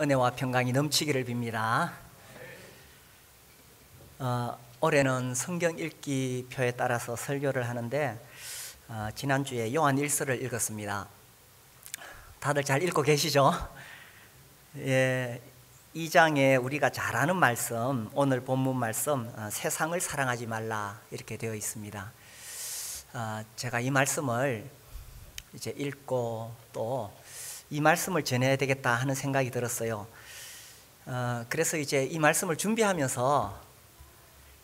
은혜와 평강이 넘치기를 빕니다. 올해는 성경 읽기 표에 따라서 설교를 하는데 지난주에 요한 1서를 읽었습니다. 다들 잘 읽고 계시죠? 예, 2장에 우리가 잘 아는 말씀, 오늘 본문 말씀, 세상을 사랑하지 말라 이렇게 되어 있습니다. 제가 이 말씀을 이제 읽고 또 이 말씀을 전해야 되겠다 하는 생각이 들었어요. 그래서 이제 이 말씀을 준비하면서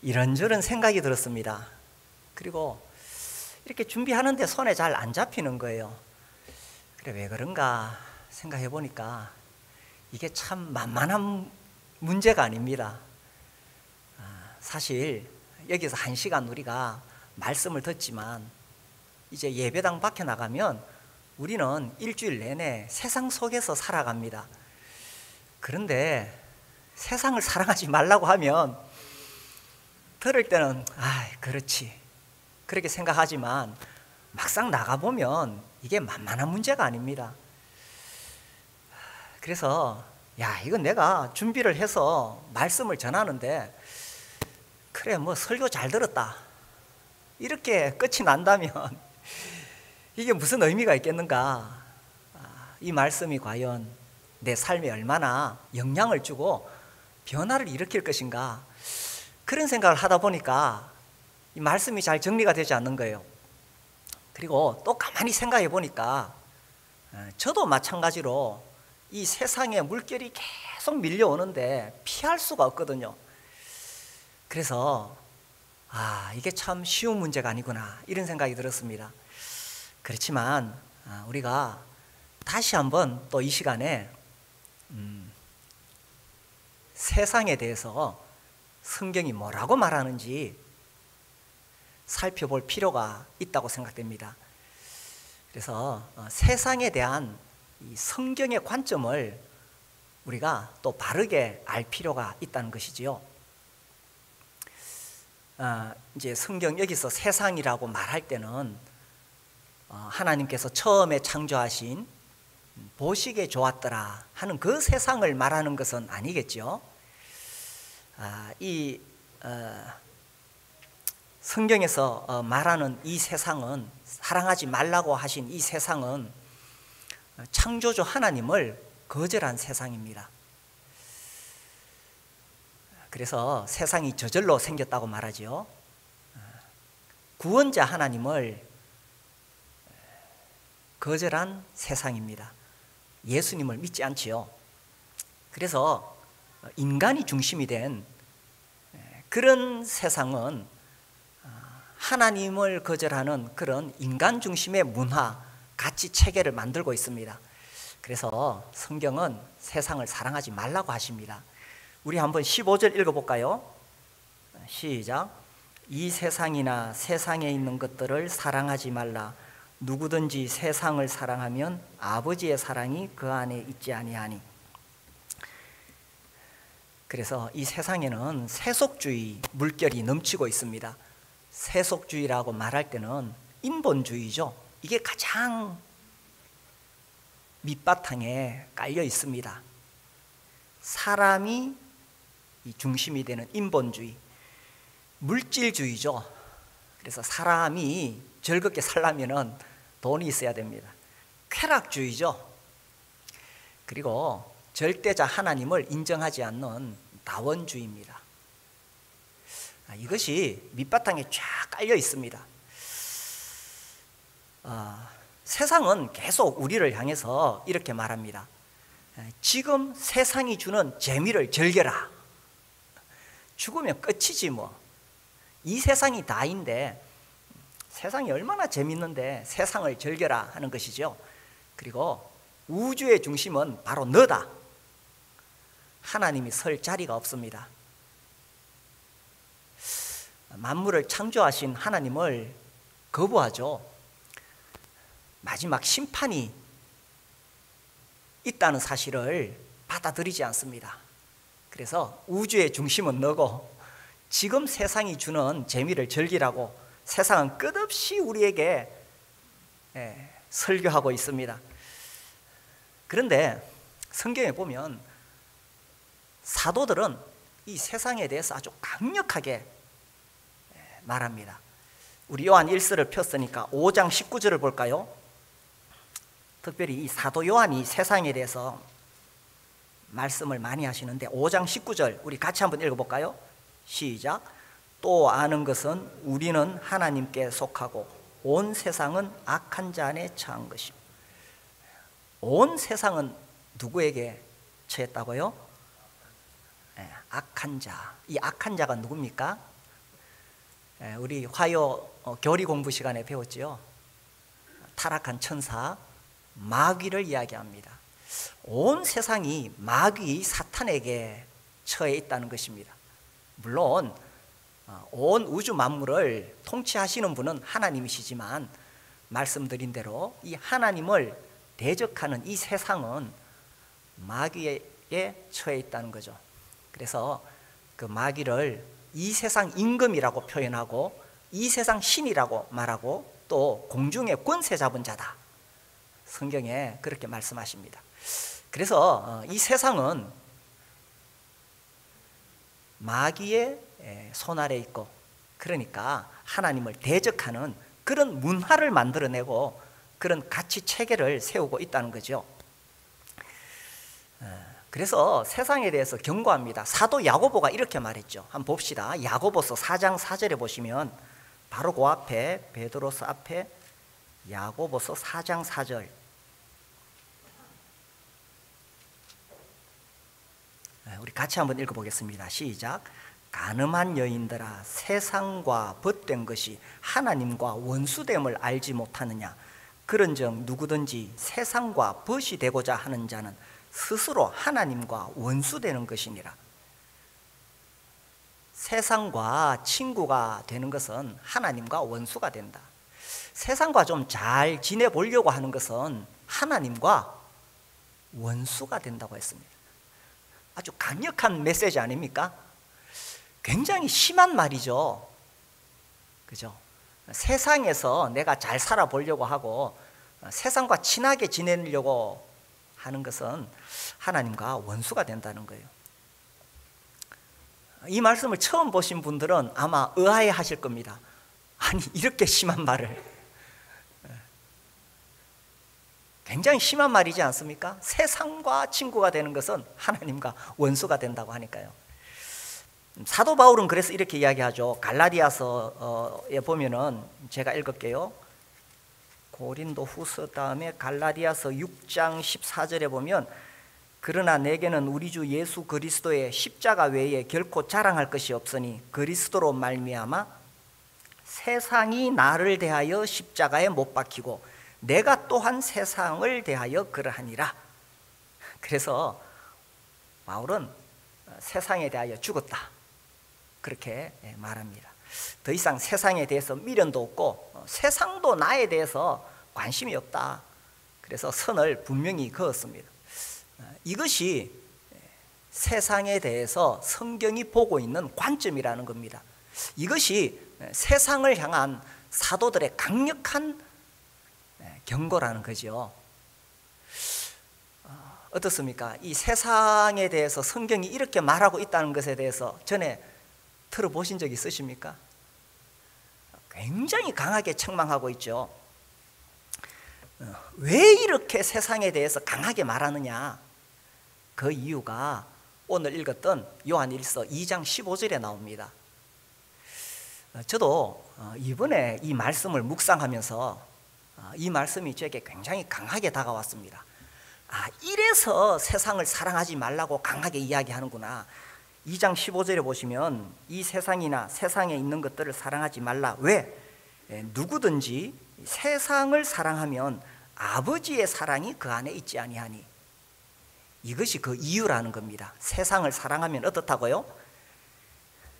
이런저런 생각이 들었습니다. 그리고 이렇게 준비하는데 손에 잘 안 잡히는 거예요. 그래, 왜 그런가 생각해 보니까 이게 참 만만한 문제가 아닙니다. 사실 여기서 1시간 우리가 말씀을 듣지만 이제 예배당 밖에 나가면 우리는 일주일 내내 세상 속에서 살아갑니다. 그런데 세상을 사랑하지 말라고 하면 들을 때는 그렇지 그렇게 생각하지만 막상 나가보면 이게 만만한 문제가 아닙니다. 그래서 이건 내가 준비를 해서 말씀을 전하는데 그래 뭐 설교 잘 들었다 이렇게 끝이 난다면 이게 무슨 의미가 있겠는가? 이 말씀이 과연 내 삶에 얼마나 영향을 주고 변화를 일으킬 것인가? 그런 생각을 하다 보니까 이 말씀이 잘 정리가 되지 않는 거예요. 그리고 또 가만히 생각해 보니까 저도 마찬가지로 이 세상에 물결이 계속 밀려오는데 피할 수가 없거든요. 그래서 이게 참 쉬운 문제가 아니구나 이런 생각이 들었습니다. 그렇지만 우리가 다시 한번 또 이 시간에 세상에 대해서 성경이 뭐라고 말하는지 살펴볼 필요가 있다고 생각됩니다. 그래서 세상에 대한 이 성경의 관점을 우리가 또 바르게 알 필요가 있다는 것이지요. 이제 성경 여기서 세상이라고 말할 때는 하나님께서 처음에 창조하신 보시기에 좋았더라 하는 그 세상을 말하는 것은 아니겠죠. 이 성경에서 말하는 이 세상은, 사랑하지 말라고 하신 이 세상은 창조주 하나님을 거절한 세상입니다. 그래서 세상이 저절로 생겼다고 말하죠. 구원자 하나님을 거절한 세상입니다. 예수님을 믿지 않지요. 그래서 인간이 중심이 된 그런 세상은 하나님을 거절하는 그런 인간 중심의 문화, 가치 체계를 만들고 있습니다. 그래서 성경은 세상을 사랑하지 말라고 하십니다. 우리 한번 15절 읽어볼까요? 시작. 이 세상이나 세상에 있는 것들을 사랑하지 말라. 누구든지 세상을 사랑하면 아버지의 사랑이 그 안에 있지 아니하니. 그래서 이 세상에는 세속주의 물결이 넘치고 있습니다. 세속주의라고 말할 때는 인본주의죠. 이게 가장 밑바탕에 깔려 있습니다. 사람이 중심이 되는 인본주의, 물질주의죠. 그래서 사람이 즐겁게 살려면 돈이 있어야 됩니다. 쾌락주의죠. 그리고 절대자 하나님을 인정하지 않는 다원주의입니다. 이것이 밑바탕에 쫙 깔려 있습니다. 세상은 계속 우리를 향해서 이렇게 말합니다. 지금 세상이 주는 재미를 즐겨라. 죽으면 끝이지 뭐. 이 세상이 다인데 세상이 얼마나 재밌는데 세상을 즐겨라 하는 것이죠. 그리고 우주의 중심은 바로 너다. 하나님이 설 자리가 없습니다. 만물을 창조하신 하나님을 거부하죠. 마지막 심판이 있다는 사실을 받아들이지 않습니다. 그래서 우주의 중심은 너고 지금 세상이 주는 재미를 즐기라고 세상은 끝없이 우리에게 설교하고 있습니다. 그런데 성경에 보면 사도들은 이 세상에 대해서 아주 강력하게 말합니다. 우리 요한 1서를 폈으니까 5장 19절을 볼까요? 특별히 이 사도 요한이 세상에 대해서 말씀을 많이 하시는데 5장 19절 우리 같이 한번 읽어볼까요? 시작. 또 아는 것은 우리는 하나님께 속하고 온 세상은 악한 자 안에 처한 것이요. 온 세상은 누구에게 처했다고요? 악한 자. 이 악한 자가 누굽니까? 우리 화요 교리 공부 시간에 배웠지요. 타락한 천사 마귀를 이야기합니다. 온 세상이 마귀 사탄에게 처해 있다는 것입니다. 물론 온 우주 만물을 통치하시는 분은 하나님이시지만 말씀드린 대로 이 하나님을 대적하는 이 세상은 마귀에 처해 있다는 거죠. 그래서 그 마귀를 이 세상 임금이라고 표현하고 이 세상 신이라고 말하고 또 공중의 권세 잡은 자다. 성경에 그렇게 말씀하십니다. 그래서 이 세상은 마귀의 손 아래 있고, 그러니까 하나님을 대적하는 그런 문화를 만들어내고 그런 가치 체계를 세우고 있다는 거죠. 그래서 세상에 대해서 경고합니다. 사도 야고보가 이렇게 말했죠. 한번 봅시다. 야고보서 4장 4절에 보시면 바로 그 앞에 베드로서 앞에 야고보서 4장 4절 우리 같이 한번 읽어보겠습니다. 시작. 간음한 여인들아 세상과 벗된 것이 하나님과 원수됨을 알지 못하느냐. 그런즉 누구든지 세상과 벗이 되고자 하는 자는 스스로 하나님과 원수되는 것이니라. 세상과 친구가 되는 것은 하나님과 원수가 된다. 세상과 좀 잘 지내보려고 하는 것은 하나님과 원수가 된다고 했습니다. 아주 강력한 메시지 아닙니까? 굉장히 심한 말이죠. 그죠? 세상에서 내가 잘 살아보려고 하고 세상과 친하게 지내려고 하는 것은 하나님과 원수가 된다는 거예요. 이 말씀을 처음 보신 분들은 아마 의아해 하실 겁니다. 아니 이렇게 심한 말을, 굉장히 심한 말이지 않습니까? 세상과 친구가 되는 것은 하나님과 원수가 된다고 하니까요. 사도 바울은 그래서 이렇게 이야기하죠. 갈라디아서에 보면은 제가 읽을게요. 고린도 후서 다음에 갈라디아서 6장 14절에 보면 그러나 내게는 우리 주 예수 그리스도의 십자가 외에 결코 자랑할 것이 없으니 그리스도로 말미암아 세상이 나를 대하여 십자가에 못 박히고 내가 또한 세상을 대하여 그러하니라. 그래서 바울은 세상에 대하여 죽었다 그렇게 말합니다. 더 이상 세상에 대해서 미련도 없고 세상도 나에 대해서 관심이 없다. 그래서 선을 분명히 그었습니다. 이것이 세상에 대해서 성경이 보고 있는 관점이라는 겁니다. 이것이 세상을 향한 사도들의 강력한 경고라는 거죠. 어떻습니까? 이 세상에 대해서 성경이 이렇게 말하고 있다는 것에 대해서 전에 들어보신 적 있으십니까? 굉장히 강하게 책망하고 있죠. 왜 이렇게 세상에 대해서 강하게 말하느냐? 그 이유가 오늘 읽었던 요한일서 2장 15절에 나옵니다. 저도 이번에 이 말씀을 묵상하면서 이 말씀이 저에게 굉장히 강하게 다가왔습니다. 이래서 세상을 사랑하지 말라고 강하게 이야기하는구나. 2장 15절에 보시면 이 세상이나 세상에 있는 것들을 사랑하지 말라. 왜? 누구든지 세상을 사랑하면 아버지의 사랑이 그 안에 있지 아니하니. 이것이 그 이유라는 겁니다. 세상을 사랑하면 어떻다고요?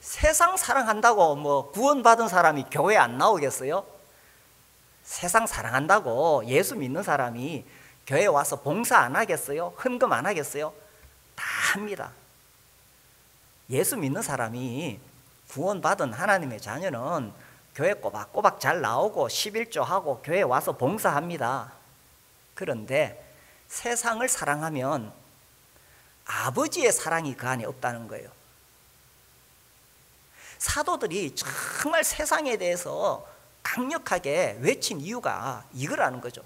세상 사랑한다고 뭐 구원받은 사람이 교회 안 나오겠어요? 세상 사랑한다고 예수 믿는 사람이 교회 와서 봉사 안 하겠어요? 헌금 안 하겠어요? 다 합니다. 예수 믿는 사람이 구원받은 하나님의 자녀는 교회 꼬박꼬박 잘 나오고 11조 하고 교회 와서 봉사합니다. 그런데 세상을 사랑하면 아버지의 사랑이 그 안에 없다는 거예요. 사도들이 정말 세상에 대해서 강력하게 외친 이유가 이거라는 거죠.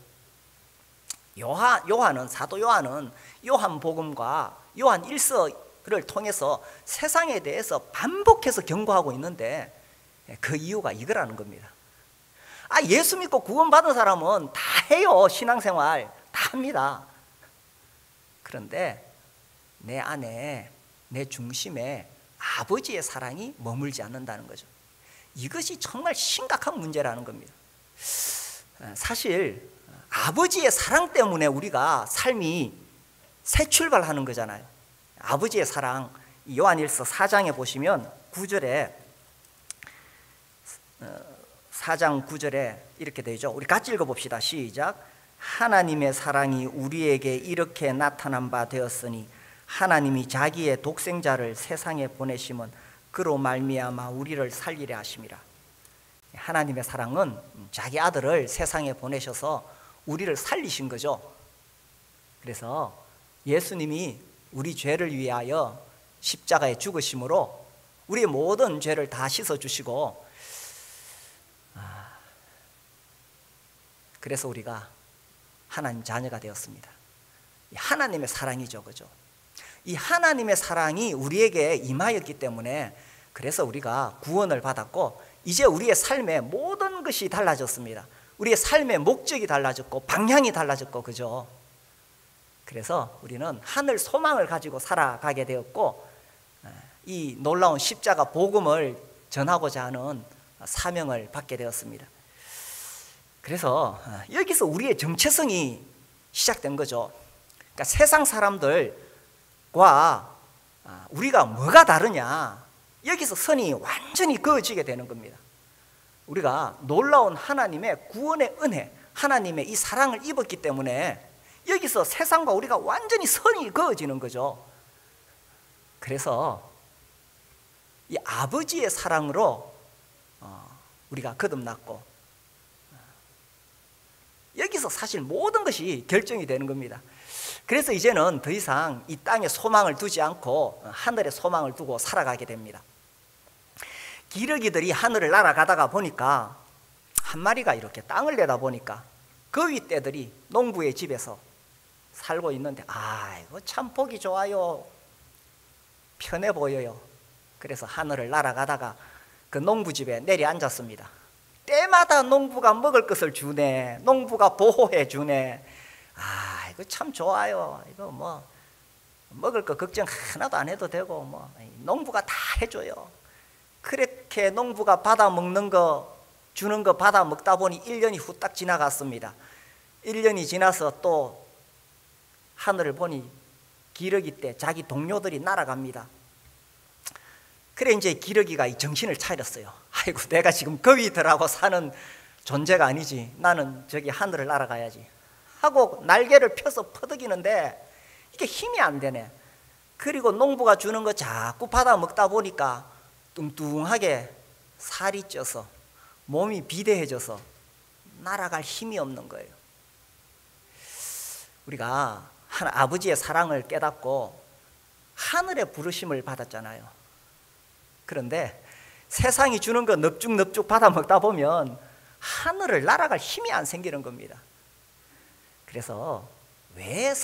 사도 요한은 요한복음과 요한 1서를 통해서 세상에 대해서 반복해서 경고하고 있는데 그 이유가 이거라는 겁니다. 예수 믿고 구원받은 사람은 다 해요. 신앙생활 다 합니다. 그런데 내 안에, 내 중심에 아버지의 사랑이 머물지 않는다는 거죠. 이것이 정말 심각한 문제라는 겁니다. 사실 아버지의 사랑 때문에 우리가 삶이 새 출발하는 거잖아요. 아버지의 사랑, 요한일서 4장에 보시면 9절에 4장 9절에 이렇게 되죠. 우리 같이 읽어봅시다. 시작. 하나님의 사랑이 우리에게 이렇게 나타난 바 되었으니 하나님이 자기의 독생자를 세상에 보내심은 그로 말미암아 우리를 살리려 하심이라. 하나님의 사랑은 자기 아들을 세상에 보내셔서 우리를 살리신 거죠. 그래서 예수님이 우리 죄를 위하여 십자가에 죽으심으로 우리의 모든 죄를 다 씻어주시고, 그래서 우리가 하나님 자녀가 되었습니다. 하나님의 사랑이죠, 그죠? 이 하나님의 사랑이 우리에게 임하였기 때문에 그래서 우리가 구원을 받았고 이제 우리의 삶의 모든 것이 달라졌습니다. 우리의 삶의 목적이 달라졌고 방향이 달라졌고, 그죠? 그래서 우리는 하늘 소망을 가지고 살아가게 되었고 이 놀라운 십자가 복음을 전하고자 하는 사명을 받게 되었습니다. 그래서 여기서 우리의 정체성이 시작된 거죠. 그러니까 세상 사람들과 우리가 뭐가 다르냐, 여기서 선이 완전히 그어지게 되는 겁니다. 우리가 놀라운 하나님의 구원의 은혜, 하나님의 이 사랑을 입었기 때문에 여기서 세상과 우리가 완전히 선이 그어지는 거죠. 그래서 이 아버지의 사랑으로 우리가 거듭났고 여기서 사실 모든 것이 결정이 되는 겁니다. 그래서 이제는 더 이상 이 땅에 소망을 두지 않고 하늘에 소망을 두고 살아가게 됩니다. 기러기들이 하늘을 날아가다가 보니까 한 마리가 이렇게 땅을 내다보니까 그 윗떼들이 농부의 집에서 살고 있는데 이거 참 보기 좋아요, 편해 보여요. 그래서 하늘을 날아가다가 그 농부 집에 내려앉았습니다. 때마다 농부가 먹을 것을 주네, 농부가 보호해 주네. 이거 참 좋아요. 이거 뭐 먹을 거 걱정 하나도 안 해도 되고 농부가 다 해줘요. 그렇게 농부가 받아 먹는 거, 주는 거 받아 먹다 보니 1년이 후딱 지나갔습니다. 1년이 지나서 또 하늘을 보니 기러기 때 자기 동료들이 날아갑니다. 그래 이제 기러기가 이 정신을 차렸어요. 아이고, 내가 지금 거위들하고 사는 존재가 아니지, 나는 저기 하늘을 날아가야지 하고 날개를 펴서 퍼덕이는데 이게 힘이 안 되네. 그리고 농부가 주는 거 자꾸 받아 먹다 보니까 뚱뚱하게 살이 쪄서 몸이 비대해져서 날아갈 힘이 없는 거예요. 우리가 아버지의 사랑을 깨닫고 하늘의 부르심을 받았잖아요. 그런데 세상이 주는 거 넙죽넙죽 받아 먹다 보면 하늘을 날아갈 힘이 안 생기는 겁니다. 그래서 왜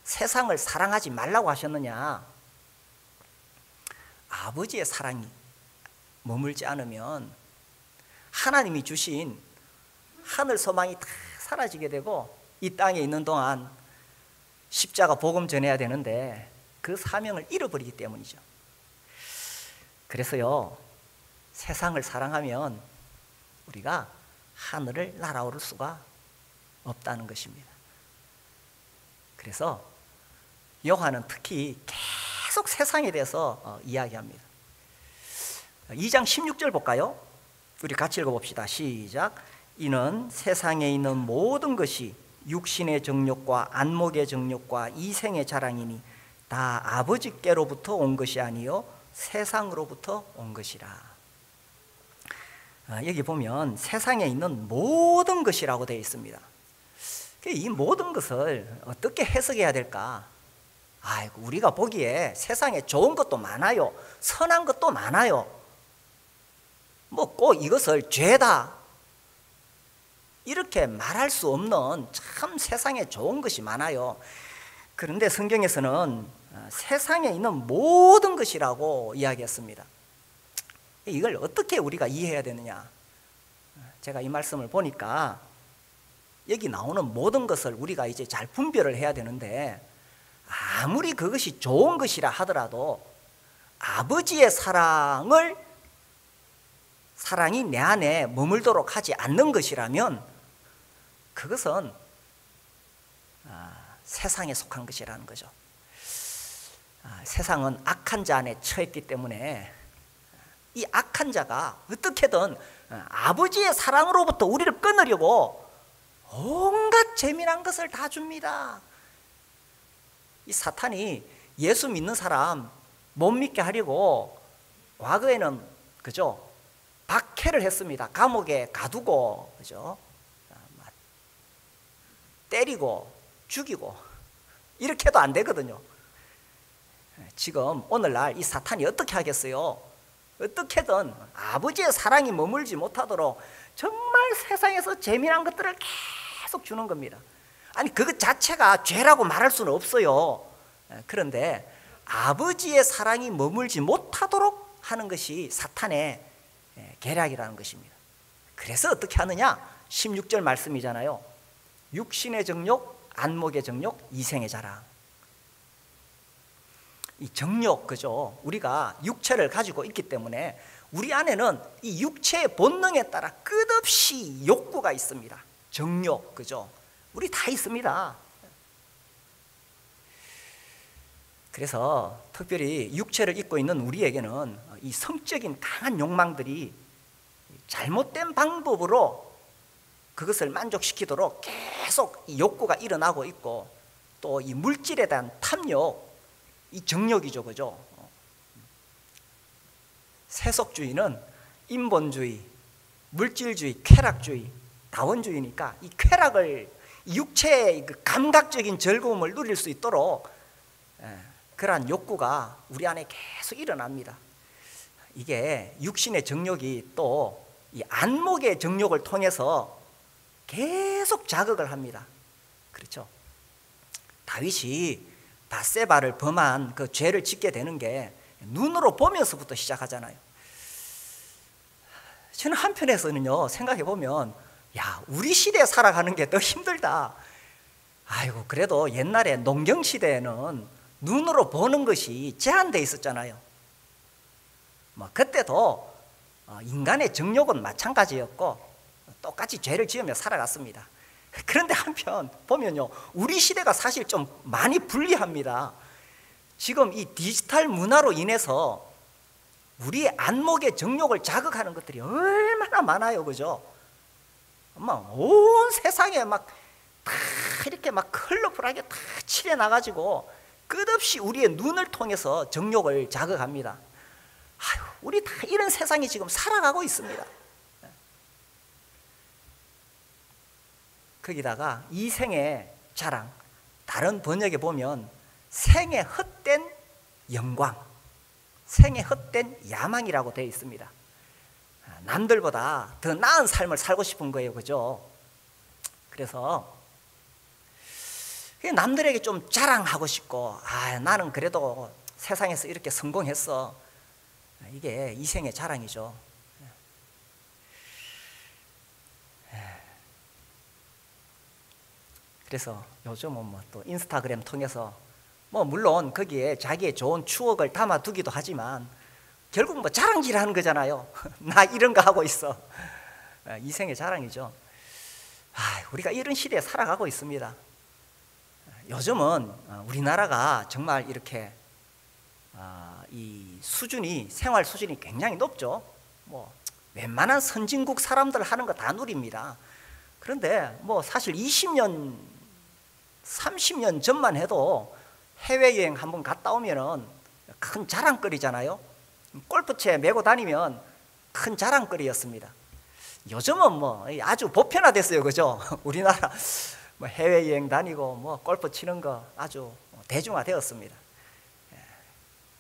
세상을 사랑하지 말라고 하셨느냐? 아버지의 사랑이 머물지 않으면 하나님이 주신 하늘 소망이 다 사라지게 되고 이 땅에 있는 동안 십자가 복음 전해야 되는데 그 사명을 잃어버리기 때문이죠. 그래서요, 세상을 사랑하면 우리가 하늘을 날아오를 수가 없다는 것입니다. 그래서 요한은 특히 계속 세상에 대해서 이야기합니다. 2장 16절 볼까요? 우리 같이 읽어봅시다. 시작. 이는 세상에 있는 모든 것이 육신의 정욕과 안목의 정욕과 이생의 자랑이니 다 아버지께로부터 온 것이 아니요 세상으로부터 온 것이라. 여기 보면 세상에 있는 모든 것이라고 되어 있습니다. 이 모든 것을 어떻게 해석해야 될까? 아이고, 우리가 보기에 세상에 좋은 것도 많아요. 선한 것도 많아요. 뭐 꼭 이것을 죄다 이렇게 말할 수 없는 참 세상에 좋은 것이 많아요. 그런데 성경에서는 세상에 있는 모든 것이라고 이야기했습니다. 이걸 어떻게 우리가 이해해야 되느냐? 제가 이 말씀을 보니까 여기 나오는 모든 것을 우리가 이제 잘 분별을 해야 되는데, 아무리 그것이 좋은 것이라 하더라도 아버지의 사랑이 내 안에 머물도록 하지 않는 것이라면 그것은 세상에 속한 것이라는 거죠. 세상은 악한 자 안에 처했기 때문에 이 악한 자가 어떻게든 아버지의 사랑으로부터 우리를 끊으려고 온갖 재미난 것을 다 줍니다. 이 사탄이 예수 믿는 사람 못 믿게 하려고 과거에는 그죠? 박해를 했습니다. 감옥에 가두고 그죠? 때리고 죽이고 이렇게 해도 안 되거든요. 지금 오늘날 이 사탄이 어떻게 하겠어요? 어떻게든 아버지의 사랑이 머물지 못하도록 정말 세상에서 재미난 것들을 계속 주는 겁니다. 아니 그것 자체가 죄라고 말할 수는 없어요. 그런데 아버지의 사랑이 머물지 못하도록 하는 것이 사탄의 계략이라는 것입니다. 그래서 어떻게 하느냐? 16절 말씀이잖아요. 육신의 정욕, 안목의 정욕, 이생의 자랑. 이 정욕, 그죠? 우리가 육체를 가지고 있기 때문에 우리 안에는 이 육체의 본능에 따라 끝없이 욕구가 있습니다. 정욕, 그죠? 우리 다 있습니다. 그래서 특별히 육체를 입고 있는 우리에게는 이 성적인 강한 욕망들이 잘못된 방법으로 그것을 만족시키도록 계속 이 욕구가 일어나고 있고, 또 이 물질에 대한 탐욕, 이 정욕이죠, 그죠? 세속주의는 인본주의, 물질주의, 쾌락주의, 다원주의니까 이 쾌락을, 이 육체의 그 감각적인 즐거움을 누릴 수 있도록 그러한 욕구가 우리 안에 계속 일어납니다. 이게 육신의 정욕이 또 이 안목의 정욕을 통해서 계속 자극을 합니다. 그렇죠? 다윗이 밧세바를 범한 그 죄를 짓게 되는 게 눈으로 보면서부터 시작하잖아요. 저는 한편에서는요, 생각해 보면 야, 우리 시대에 살아가는 게 더 힘들다. 아이고, 그래도 옛날에 농경 시대에는 눈으로 보는 것이 제한되어 있었잖아요. 뭐 그때도 인간의 정욕은 마찬가지였고 똑같이 죄를 지으며 살아갔습니다. 그런데 한편 보면요, 우리 시대가 사실 좀 많이 불리합니다. 지금 이 디지털 문화로 인해서 우리의 안목의 정욕을 자극하는 것들이 얼마나 많아요, 그죠? 온 세상에 막 다 이렇게 막 컬러풀하게 다 칠해 나가지고 끝없이 우리의 눈을 통해서 정욕을 자극합니다. 아유, 우리 다 이런 세상이 지금 살아가고 있습니다. 거기다가 이생의 자랑, 다른 번역에 보면 생의 헛된 영광, 생의 헛된 야망이라고 되어 있습니다. 남들보다 더 나은 삶을 살고 싶은 거예요, 그죠? 그래서 남들에게 좀 자랑하고 싶고, 나는 그래도 세상에서 이렇게 성공했어. 이게 이생의 자랑이죠. 그래서 요즘은 뭐 또 인스타그램 통해서 뭐 물론 거기에 자기의 좋은 추억을 담아두기도 하지만 결국 뭐 자랑질하는 거잖아요. 나 이런 거 하고 있어. 이생의 자랑이죠. 우리가 이런 시대에 살아가고 있습니다. 요즘은 우리나라가 정말 이렇게 이 수준이, 생활 수준이 굉장히 높죠. 뭐 웬만한 선진국 사람들 하는 거 다 누립니다. 그런데 뭐 사실 20년, 30년 전만 해도 해외여행 한번 갔다 오면은 큰 자랑거리잖아요. 골프채 메고 다니면 큰 자랑거리였습니다. 요즘은 뭐 아주 보편화됐어요, 그죠? 우리나라 뭐 해외여행 다니고 뭐 골프 치는 거 아주 대중화되었습니다.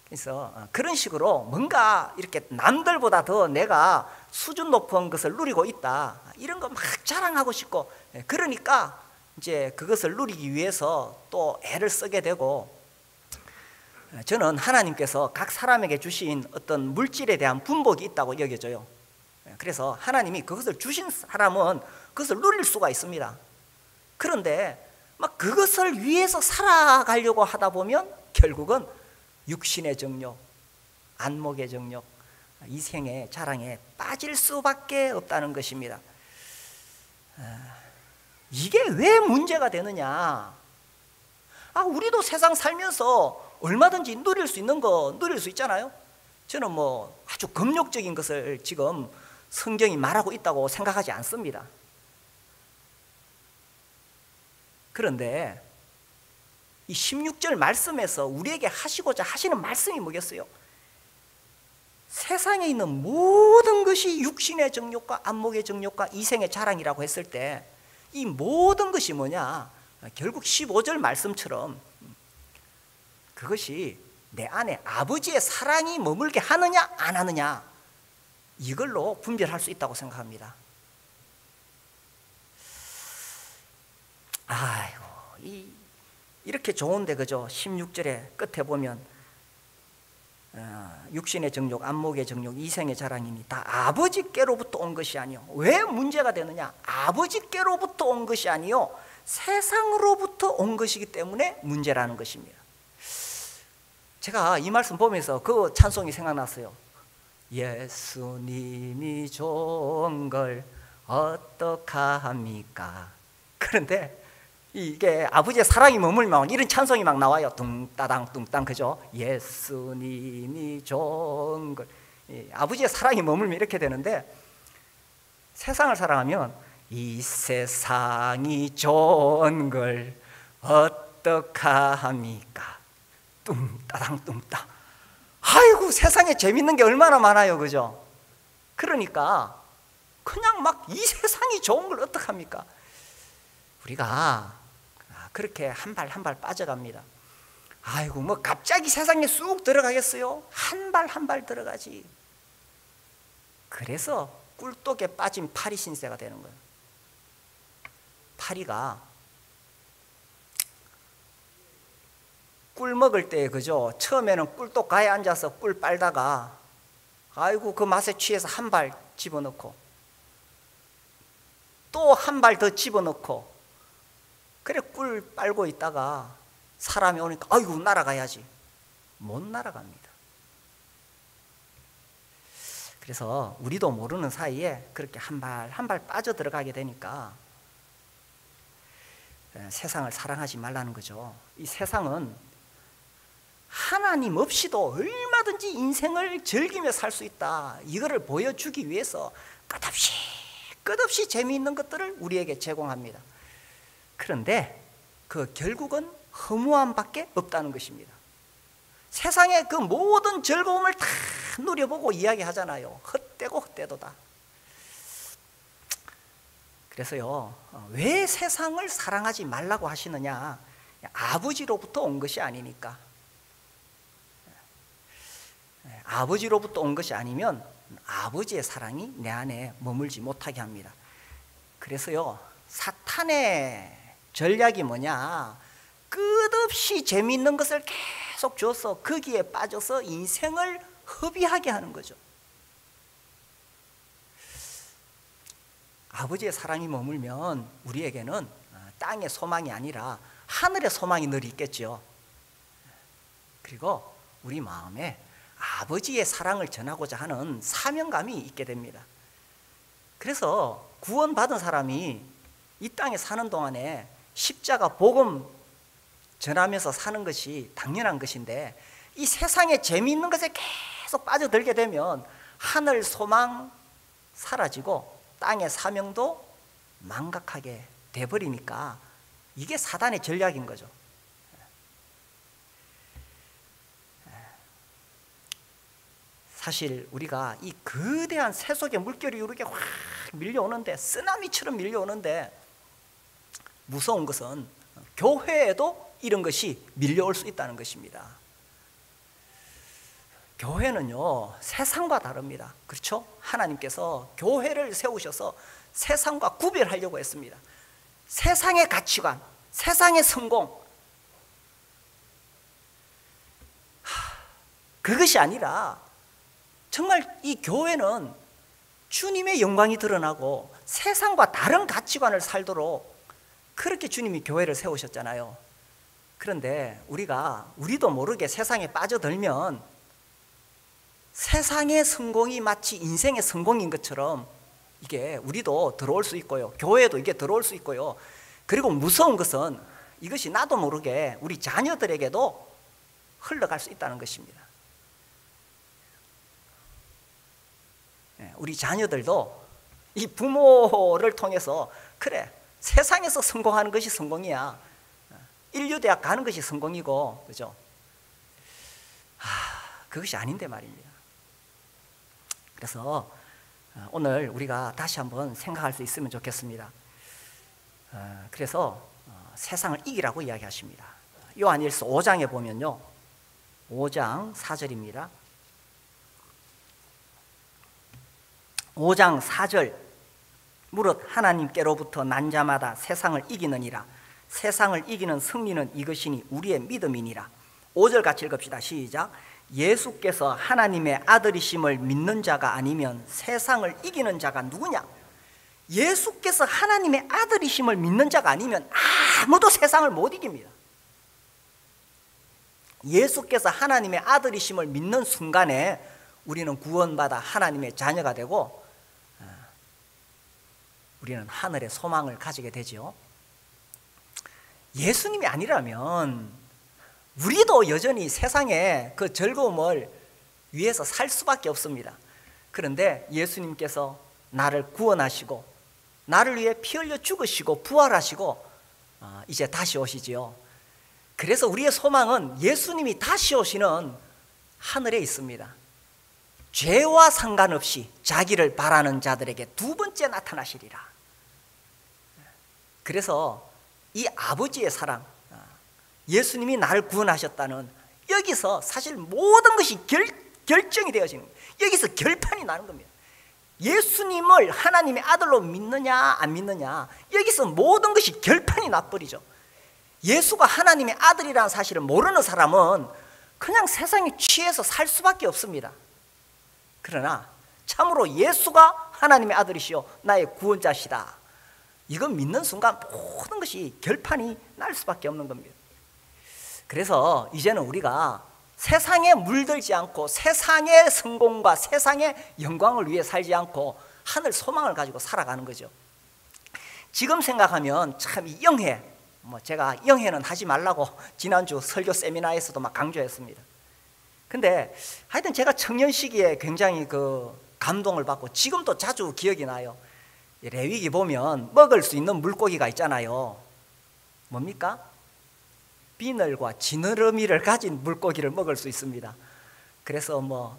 그래서 그런 식으로 뭔가 이렇게 남들보다 더 내가 수준 높은 것을 누리고 있다, 이런 거 막 자랑하고 싶고, 그러니까 이제 그것을 누리기 위해서 또 애를 쓰게 되고, 저는 하나님께서 각 사람에게 주신 어떤 물질에 대한 분복이 있다고 여겨져요. 그래서 하나님이 그것을 주신 사람은 그것을 누릴 수가 있습니다. 그런데 막 그것을 위해서 살아가려고 하다 보면 결국은 육신의 정욕, 안목의 정욕, 이생의 자랑에 빠질 수밖에 없다는 것입니다. 이게 왜 문제가 되느냐? 우리도 세상 살면서 얼마든지 누릴 수 있는 거 누릴 수 있잖아요. 저는 뭐 아주 금욕적인 것을 지금 성경이 말하고 있다고 생각하지 않습니다. 그런데 이 16절 말씀에서 우리에게 하시고자 하시는 말씀이 뭐겠어요? 세상에 있는 모든 것이 육신의 정욕과 안목의 정욕과 이생의 자랑이라고 했을 때 이 모든 것이 뭐냐? 결국 15절 말씀처럼 그것이 내 안에 아버지의 사랑이 머물게 하느냐 안 하느냐, 이걸로 분별할 수 있다고 생각합니다. 아이고, 이렇게 좋은데 그죠? 16절의 끝에 보면 육신의 정욕, 안목의 정욕, 이생의 자랑이니 다 아버지께로부터 온 것이 아니요. 왜 문제가 되느냐? 아버지께로부터 온 것이 아니요, 세상으로부터 온 것이기 때문에 문제라는 것입니다. 제가 이 말씀 보면서 그 찬송이 생각났어요. 예수님이 좋은 걸 어떡합니까? 그런데 이게 아버지의 사랑이 머물면 이런 찬송이 막 나와요. 둥따당 둥땅, 그죠? 예수님이 좋은 걸, 아버지의 사랑이 머물면 이렇게 되는데, 세상을 사랑하면 이 세상이 좋은 걸 어떡합니까? 뚱따당 뚱따. 아이고, 세상에 재밌는 게 얼마나 많아요, 그죠? 그러니까 그냥 막 이 세상이 좋은 걸 어떡합니까? 우리가 그렇게 한 발 한 발 빠져갑니다. 아이고, 뭐 갑자기 세상에 쑥 들어가겠어요? 한 발 한 발 들어가지. 그래서 꿀독에 빠진 파리 신세가 되는 거예요. 파리가 꿀 먹을 때, 그죠? 처음에는 꿀독 가에 앉아서 꿀 빨다가 아이고 그 맛에 취해서 한 발 집어넣고 또 한 발 더 집어넣고, 그래 꿀 빨고 있다가 사람이 오니까 아이고 날아가야지. 못 날아갑니다. 그래서 우리도 모르는 사이에 그렇게 한 발 한 발 빠져 들어가게 되니까 세상을 사랑하지 말라는 거죠. 이 세상은 하나님 없이도 얼마든지 인생을 즐기며 살 수 있다, 이거를 보여주기 위해서 끝없이 재미있는 것들을 우리에게 제공합니다. 그런데 그 결국은 허무함밖에 없다는 것입니다. 세상의 그 모든 즐거움을 다 누려보고 이야기하잖아요. 헛되고 헛되도다. 그래서요, 왜 세상을 사랑하지 말라고 하시느냐? 아버지로부터 온 것이 아니니까. 아버지로부터 온 것이 아니면 아버지의 사랑이 내 안에 머물지 못하게 합니다. 그래서요, 사탄의 전략이 뭐냐? 끝없이 재미있는 것을 계속 줘서 거기에 빠져서 인생을 허비하게 하는 거죠. 아버지의 사랑이 머물면 우리에게는 땅의 소망이 아니라 하늘의 소망이 늘 있겠죠. 그리고 우리 마음에 아버지의 사랑을 전하고자 하는 사명감이 있게 됩니다. 그래서 구원받은 사람이 이 땅에 사는 동안에 십자가 복음 전하면서 사는 것이 당연한 것인데, 이 세상에 재미있는 것에 계속 빠져들게 되면 하늘 소망 사라지고 땅의 사명도 망각하게 돼버리니까 이게 사단의 전략인 거죠. 사실 우리가 이 거대한 세속의 물결이 이렇게 확 밀려오는데, 쓰나미처럼 밀려오는데, 무서운 것은 교회에도 이런 것이 밀려올 수 있다는 것입니다. 교회는요, 세상과 다릅니다. 그렇죠? 하나님께서 교회를 세우셔서 세상과 구별하려고 했습니다. 세상의 가치관, 세상의 성공, 그것이 아니라 정말 이 교회는 주님의 영광이 드러나고 세상과 다른 가치관을 살도록 그렇게 주님이 교회를 세우셨잖아요. 그런데 우리도 모르게 세상에 빠져들면 세상의 성공이 마치 인생의 성공인 것처럼 이게 우리도 들어올 수 있고요, 교회도 이게 들어올 수 있고요. 그리고 무서운 것은 이것이 나도 모르게 우리 자녀들에게도 흘러갈 수 있다는 것입니다. 우리 자녀들도 이 부모를 통해서 그래, 세상에서 성공하는 것이 성공이야, 인류대학 가는 것이 성공이고, 그죠? 그것이 아닌데 말입니다. 그래서 오늘 우리가 다시 한번 생각할 수 있으면 좋겠습니다. 그래서 세상을 이기라고 이야기하십니다. 요한일서 5장에 보면요, 5장 4절입니다. 5장 4절, 무릇 하나님께로부터 난 자마다 세상을 이기느니라. 세상을 이기는 승리는 이것이니 우리의 믿음이니라. 5절 같이 읽읍시다. 시작. 예수께서 하나님의 아들이심을 믿는 자가 아니면 세상을 이기는 자가 누구냐? 예수께서 하나님의 아들이심을 믿는 자가 아니면 아무도 세상을 못 이깁니다. 예수께서 하나님의 아들이심을 믿는 순간에 우리는 구원받아 하나님의 자녀가 되고 우리는 하늘의 소망을 가지게 되죠. 예수님이 아니라면 우리도 여전히 세상의 그 즐거움을 위해서 살 수밖에 없습니다. 그런데 예수님께서 나를 구원하시고 나를 위해 피 흘려 죽으시고 부활하시고 이제 다시 오시지요. 그래서 우리의 소망은 예수님이 다시 오시는 하늘에 있습니다. 죄와 상관없이 자기를 바라는 자들에게 두 번째 나타나시리라. 그래서 이 아버지의 사랑, 예수님이 나를 구원하셨다는 여기서 사실 모든 것이 결정이 되어지는 거예요. 여기서 결판이 나는 겁니다. 예수님을 하나님의 아들로 믿느냐 안 믿느냐, 여기서 모든 것이 결판이 나버리죠. 예수가 하나님의 아들이라는 사실을 모르는 사람은 그냥 세상에 취해서 살 수밖에 없습니다. 그러나 참으로 예수가 하나님의 아들이시오 나의 구원자시다, 이건 믿는 순간 모든 것이 결판이 날 수밖에 없는 겁니다. 그래서 이제는 우리가 세상에 물들지 않고 세상의 성공과 세상의 영광을 위해 살지 않고 하늘 소망을 가지고 살아가는 거죠. 지금 생각하면 참 이 영회, 제가 영회는 하지 말라고 지난주 설교 세미나에서도 막 강조했습니다. 근데 하여튼 제가 청년 시기에 굉장히 그 감동을 받고 지금도 자주 기억이 나요. 레위기 보면 먹을 수 있는 물고기가 있잖아요. 뭡니까? 비늘과 지느러미를 가진 물고기를 먹을 수 있습니다. 그래서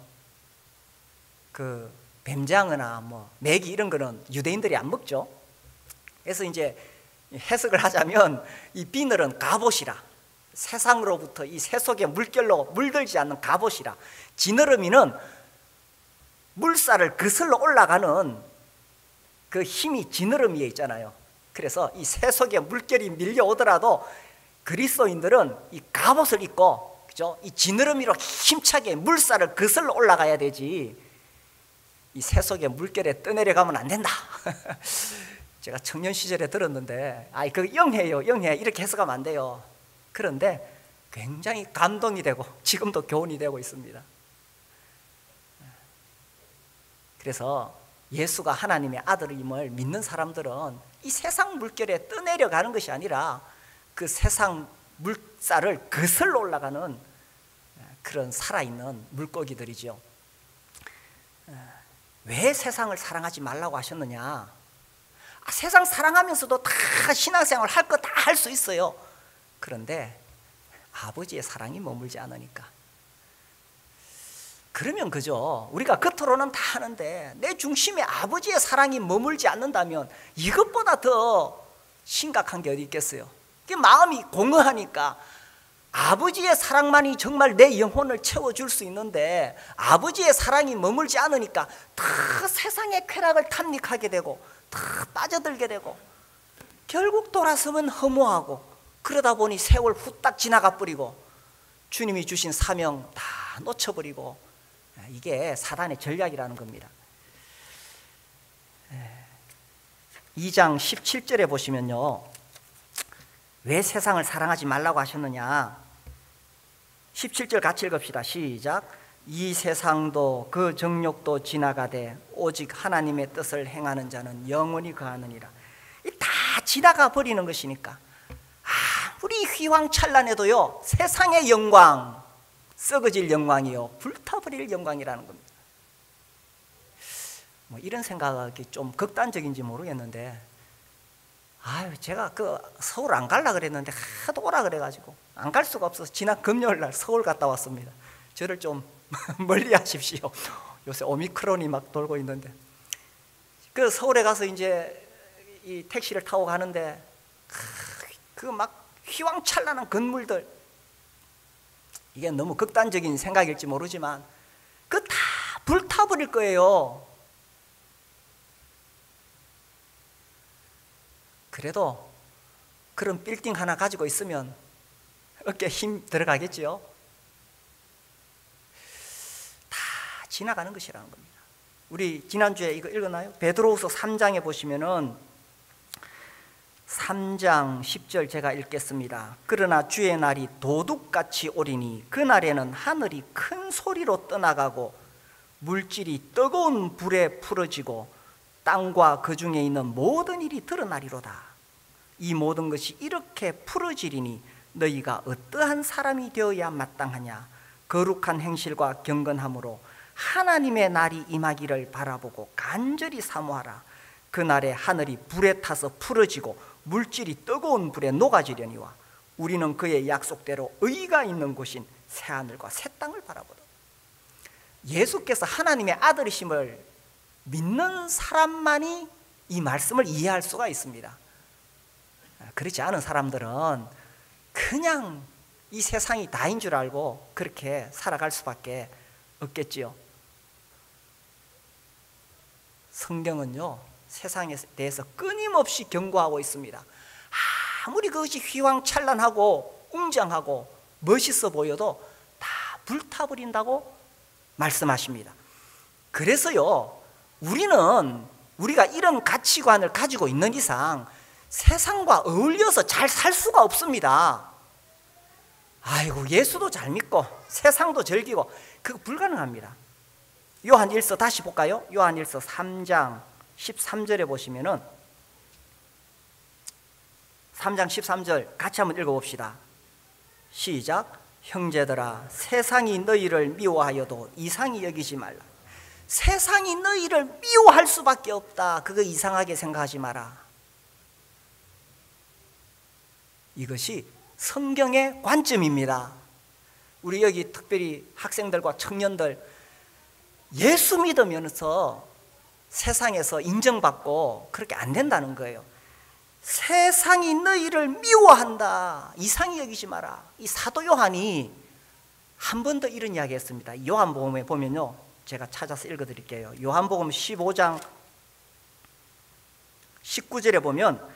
그 뱀장어나 메기 이런 거는 유대인들이 안 먹죠. 그래서 이제 해석을 하자면 이 비늘은 갑옷이라, 세상으로부터 이 새 속의 물결로 물들지 않는 갑옷이라, 지느러미는 물살을 거슬러 올라가는 그 힘이 지느러미에 있잖아요. 그래서 이 새 속에 물결이 밀려오더라도 그리스도인들은 이 갑옷을 입고, 그죠? 이 지느러미로 힘차게 물살을 거슬러 올라가야 되지, 이 새 속에 물결에 떠내려가면 안 된다. 제가 청년 시절에 들었는데, 그 영해요, 영해, 이렇게 해석하면 안 돼요. 그런데 굉장히 감동이 되고 지금도 교훈이 되고 있습니다. 그래서 예수가 하나님의 아들임을 믿는 사람들은 이 세상 물결에 떠내려가는 것이 아니라 그 세상 물살을 거슬러 올라가는 그런 살아있는 물고기들이죠. 왜 세상을 사랑하지 말라고 하셨느냐? 세상 사랑하면서도 다 신앙생활 할 거 다 할 수 있어요. 그런데 아버지의 사랑이 머물지 않으니까. 그러면 그죠, 우리가 겉으로는 다 하는데 내 중심에 아버지의 사랑이 머물지 않는다면 이것보다 더 심각한 게 어디 있겠어요? 마음이 공허하니까 아버지의 사랑만이 정말 내 영혼을 채워줄 수 있는데 아버지의 사랑이 머물지 않으니까 다 세상의 쾌락을 탐닉하게 되고 다 빠져들게 되고 결국 돌아서면 허무하고 그러다 보니 세월 후딱 지나가 버리고 주님이 주신 사명 다 놓쳐버리고 이게 사단의 전략이라는 겁니다. 2장 17절에 보시면요, 왜 세상을 사랑하지 말라고 하셨느냐. 17절 같이 읽읍시다. 시작. 이 세상도 그 정욕도 지나가되 오직 하나님의 뜻을 행하는 자는 영원히 거하느니라. 다 지나가 버리는 것이니까 아무리 휘황찬란해도요, 세상의 영광, 썩어질 영광이요 불타버릴 영광이라는 겁니다. 뭐 이런 생각이 좀 극단적인지 모르겠는데, 제가 서울 안 갈라 그랬는데 하도 오라 그래가지고 안 갈 수가 없어서 지난 금요일 날 서울 갔다 왔습니다. 저를 좀 멀리 하십시오. 요새 오미크론이 막 돌고 있는데, 서울에 가서 이제 이 택시를 타고 가는데 막 휘황찬란한 건물들, 이게 너무 극단적인 생각일지 모르지만 다 불타버릴 거예요. 그래도 그런 빌딩 하나 가지고 있으면 어깨에 힘 들어가겠지요. 다 지나가는 것이라는 겁니다. 우리 지난주에 이거 읽었나요? 베드로후서 3장에 보시면은 3장 10절 제가 읽겠습니다. 그러나 주의 날이 도둑같이 오리니 그날에는 하늘이 큰 소리로 떠나가고 물질이 뜨거운 불에 풀어지고 땅과 그 중에 있는 모든 일이 드러나리로다. 이 모든 것이 이렇게 풀어지리니 너희가 어떠한 사람이 되어야 마땅하냐. 거룩한 행실과 경건함으로 하나님의 날이 임하기를 바라보고 간절히 사모하라. 그날에 하늘이 불에 타서 풀어지고 물질이 뜨거운 불에 녹아지려니와 우리는 그의 약속대로 의가 있는 곳인 새하늘과 새 땅을 바라보다. 예수께서 하나님의 아들이심을 믿는 사람만이 이 말씀을 이해할 수가 있습니다. 그렇지 않은 사람들은 그냥 이 세상이 다인 줄 알고 그렇게 살아갈 수밖에 없겠지요. 성경은요, 세상에 대해서 끊임없이 경고하고 있습니다. 아무리 그것이 휘황찬란하고 웅장하고 멋있어 보여도 다 불타버린다고 말씀하십니다. 그래서요, 우리가 이런 가치관을 가지고 있는 이상 세상과 어울려서 잘 살 수가 없습니다. 예수도 잘 믿고 세상도 즐기고 그거 불가능합니다. 요한일서 다시 볼까요? 요한일서 3장 13절에 보시면은 3장 13절 같이 한번 읽어봅시다. 시작. 형제들아, 세상이 너희를 미워하여도 이상히 여기지 말라. 세상이 너희를 미워할 수밖에 없다. 그거 이상하게 생각하지 마라. 이것이 성경의 관점입니다. 우리 여기 특별히 학생들과 청년들, 예수 믿으면서 세상에서 인정받고 그렇게 안 된다는 거예요. 세상이 너희를 미워한다. 이상히 여기지 마라. 이 사도 요한이 한 번 더 이런 이야기 했습니다. 요한복음에 보면요, 제가 찾아서 읽어드릴게요. 요한복음 15장 19절에 보면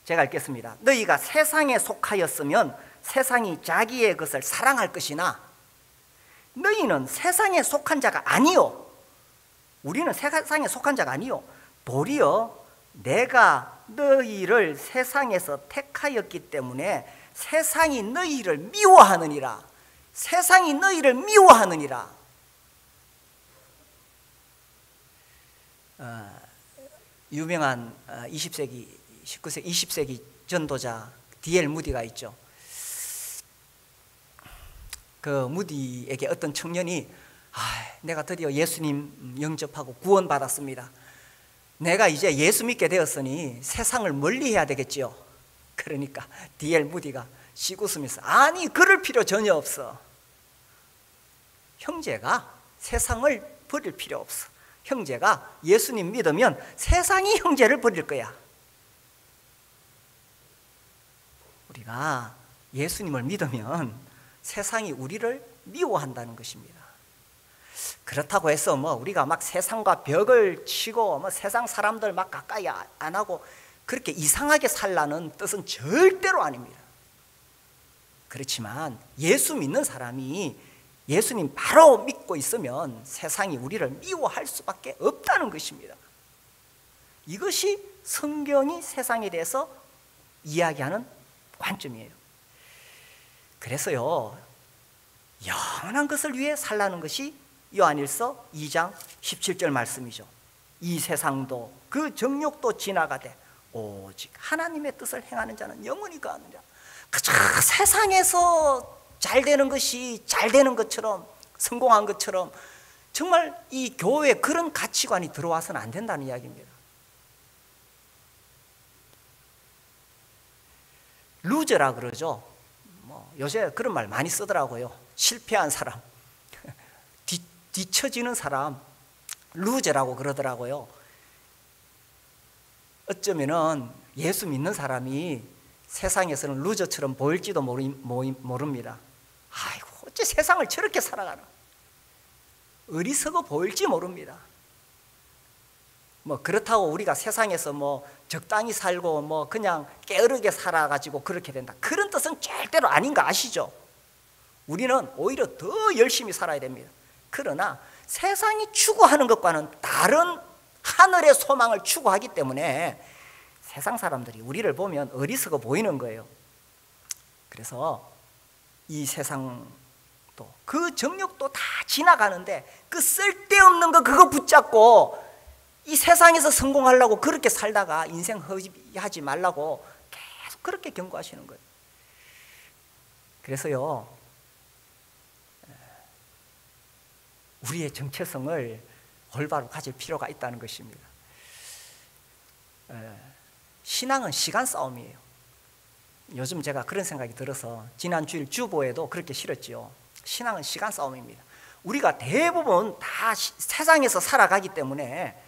제가 읽겠습니다. 너희가 세상에 속하였으면 세상이 자기의 것을 사랑할 것이나 너희는 세상에 속한 자가 아니요. 우리는 세상에 속한 자가 아니요. 도리어 내가 너희를 세상에서 택하였기 때문에 세상이 너희를 미워하느니라. 세상이 너희를 미워하느니라. 유명한 20세기, 19세기, 20세기 전도자 D.L. 무디가 있죠. 그 무디에게 어떤 청년이 내가 드디어 예수님 영접하고 구원받았습니다. 내가 이제 예수 믿게 되었으니 세상을 멀리해야 되겠지요. 그러니까 D.L. 무디가 씩 웃으면서 아니, 그럴 필요 전혀 없어. 형제가 세상을 버릴 필요 없어. 형제가 예수님 믿으면 세상이 형제를 버릴 거야. 우리가 예수님을 믿으면 세상이 우리를 미워한다는 것입니다. 그렇다고 해서 우리가 막 세상과 벽을 치고 세상 사람들 막 가까이 안 하고 그렇게 이상하게 살라는 뜻은 절대로 아닙니다. 그렇지만 예수 믿는 사람이 예수님 바로 믿고 있으면 세상이 우리를 미워할 수밖에 없다는 것입니다. 이것이 성경이 세상에 대해서 이야기하는 관점이에요. 그래서요, 영원한 것을 위해 살라는 것이 요한일서 2장 17절 말씀이죠. 이 세상도 그 정욕도 지나가되 오직 하나님의 뜻을 행하는 자는 영원히 거하느니라. 그저 세상에서 잘 되는 것이 잘 되는 것처럼, 성공한 것처럼 정말 이 교회에 그런 가치관이 들어와서는 안 된다는 이야기입니다. 루저라 그러죠. 요새 그런 말 많이 쓰더라고요. 실패한 사람, 뒤처지는 사람, 루저라고 그러더라고요. 어쩌면은 예수 믿는 사람이 세상에서는 루저처럼 보일지도 모릅니다. 아이고, 어째 세상을 저렇게 살아가나. 어리석어 보일지 모릅니다. 그렇다고 우리가 세상에서 적당히 살고 그냥 게으르게 살아가지고 그렇게 된다, 그런 뜻은 절대로 아닌 거 아시죠? 우리는 오히려 더 열심히 살아야 됩니다. 그러나 세상이 추구하는 것과는 다른 하늘의 소망을 추구하기 때문에 세상 사람들이 우리를 보면 어리석어 보이는 거예요. 그래서 이 세상도 그 정욕도 다 지나가는데 그 쓸데없는 거 그거 붙잡고 이 세상에서 성공하려고 그렇게 살다가 인생 허비하지 말라고 계속 그렇게 경고하시는 거예요. 그래서요, 우리의 정체성을 올바로 가질 필요가 있다는 것입니다. 신앙은 시간 싸움이에요. 요즘 제가 그런 생각이 들어서 지난 주일 주보에도 그렇게 실었지요. 신앙은 시간 싸움입니다. 우리가 대부분 다 세상에서 살아가기 때문에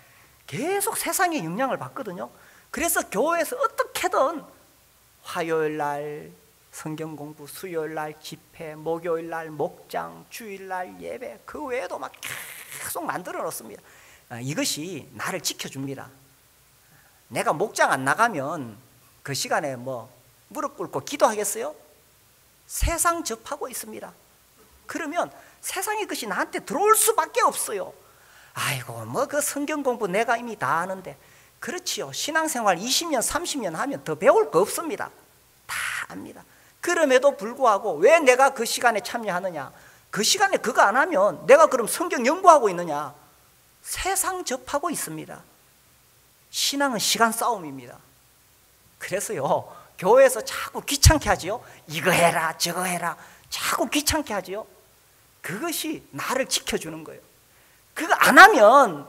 계속 세상의 영향을 받거든요. 그래서 교회에서 어떻게든 화요일 날 성경 공부, 수요일 날 집회, 목요일 날 목장, 주일 날 예배, 그 외에도 막 계속 만들어 놓습니다. 이것이 나를 지켜줍니다. 내가 목장 안 나가면 그 시간에 무릎 꿇고 기도하겠어요? 세상 접하고 있습니다. 그러면 세상의 것이 나한테 들어올 수밖에 없어요. 아이고, 그 성경 공부 내가 이미 다 아는데. 그렇지요. 신앙생활 20년, 30년 하면 더 배울 거 없습니다. 다 압니다. 그럼에도 불구하고 왜 내가 그 시간에 참여하느냐? 그 시간에 그거 안 하면 내가 그럼 성경 연구하고 있느냐? 세상 접하고 있습니다. 신앙은 시간 싸움입니다. 그래서요, 교회에서 자꾸 귀찮게 하지요. 이거 해라 저거 해라 자꾸 귀찮게 하지요. 그것이 나를 지켜주는 거예요. 그거 안 하면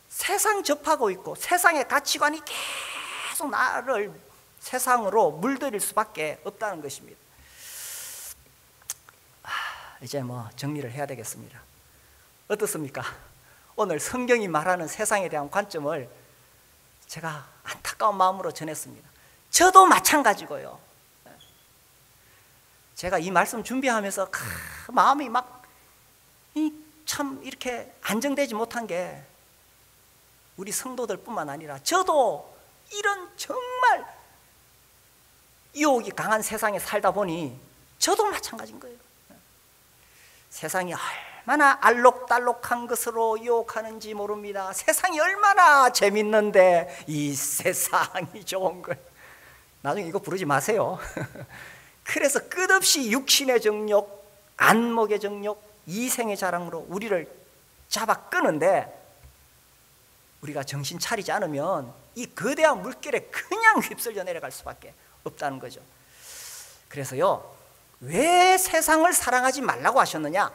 세상 접하고 있고 세상의 가치관이 계속 나를 세상으로 물들일 수밖에 없다는 것입니다. 이제 정리를 해야 되겠습니다. 어떻습니까? 오늘 성경이 말하는 세상에 대한 관점을 제가 안타까운 마음으로 전했습니다. 저도 마찬가지고요. 제가 이 말씀 준비하면서 마음이 참 이렇게 안정되지 못한 게 우리 성도들뿐만 아니라 저도 이런 정말 유혹이 강한 세상에 살다 보니 저도 마찬가지인 거예요. 세상이 얼마나 알록달록한 것으로 유혹하는지 모릅니다. 세상이 얼마나 재밌는데 이 세상이 좋은 걸. 나중에 이거 부르지 마세요. 그래서 끝없이 육신의 정욕, 안목의 정욕, 이생의 자랑으로 우리를 잡아 끄는데 우리가 정신 차리지 않으면 이 거대한 물결에 그냥 휩쓸려 내려갈 수밖에 없다는 거죠. 그래서요, 왜 세상을 사랑하지 말라고 하셨느냐?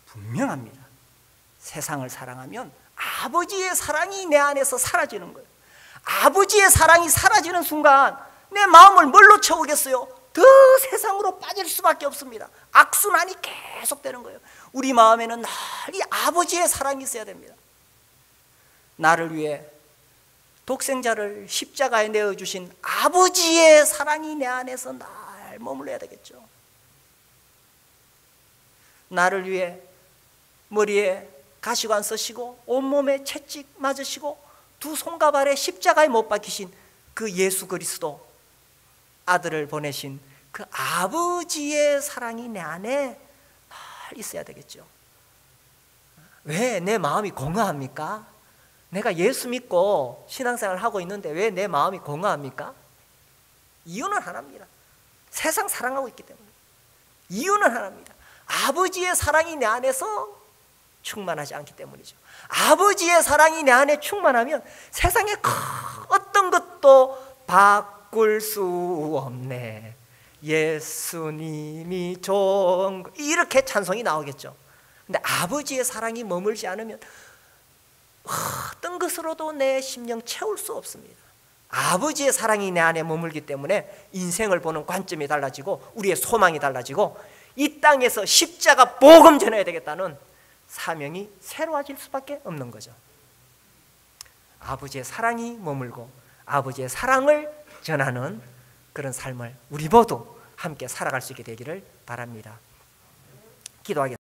분명합니다. 세상을 사랑하면 아버지의 사랑이 내 안에서 사라지는 거예요. 아버지의 사랑이 사라지는 순간 내 마음을 뭘로 채우겠어요? 더 세상으로 빠질 수밖에 없습니다. 악순환이 계속되는 거예요. 우리 마음에는 늘 아버지의 사랑이 있어야 됩니다. 나를 위해 독생자를 십자가에 내어주신 아버지의 사랑이 내 안에서 늘 잘 머물러야 되겠죠. 나를 위해 머리에 가시관 쓰시고 온몸에 채찍 맞으시고 두 손과 발에 십자가에 못 박히신 그 예수 그리스도 아들을 보내신 그 아버지의 사랑이 내 안에 늘 있어야 되겠죠. 왜 내 마음이 공허합니까? 내가 예수 믿고 신앙생활을 하고 있는데 왜 내 마음이 공허합니까? 이유는 하나입니다. 세상 사랑하고 있기 때문에. 이유는 하나입니다. 아버지의 사랑이 내 안에서 충만하지 않기 때문이죠. 아버지의 사랑이 내 안에 충만하면 세상에 어떤 것도 바꿀 수 없네. 예수님이 좋은 것, 이렇게 찬송이 나오겠죠. 근데 아버지의 사랑이 머물지 않으면 어떤 것으로도 내 심령 채울 수 없습니다. 아버지의 사랑이 내 안에 머물기 때문에 인생을 보는 관점이 달라지고 우리의 소망이 달라지고 이 땅에서 십자가 복음 전해야 되겠다는 사명이 새로워질 수밖에 없는 거죠. 아버지의 사랑이 머물고 아버지의 사랑을 전하는 그런 삶을 우리 모두 함께 살아갈 수 있게 되기를 바랍니다. 기도하겠습니다.